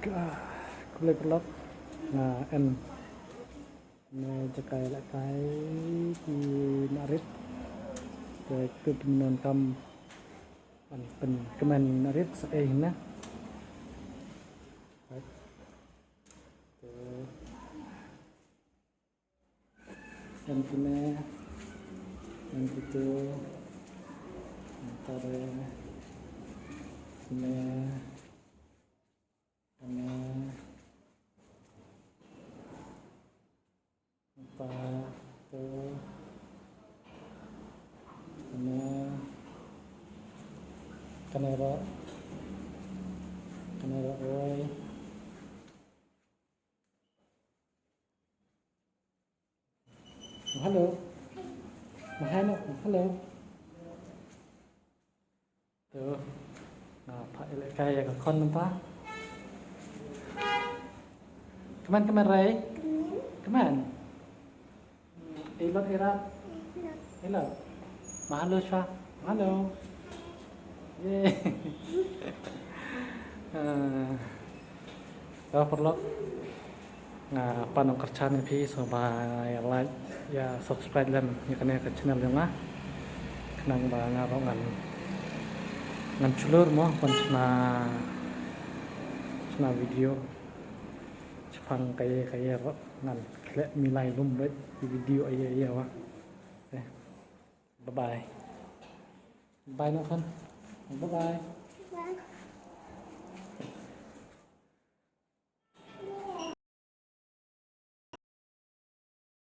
Kulay pelok na en medyo kaya lại cái thì narit rồi cứ non cầm phần comment narit sa na en kine en itu antara kine apa tuh kanera oi halo mahal halo tuh nah pak kayak ke kon apa kemana Ray kemana Ilot Irat Ilot mahalo siya halo yeay kalau perlu nggak panong kerjaan pi soba ya like ya subscribe dan ya kena ke channel yang mah kenang ba ngaro ngan culur mo kon na video Jepang kayak ro ngan klek milai lumret di video iya wa bye bye bye no kan bye bye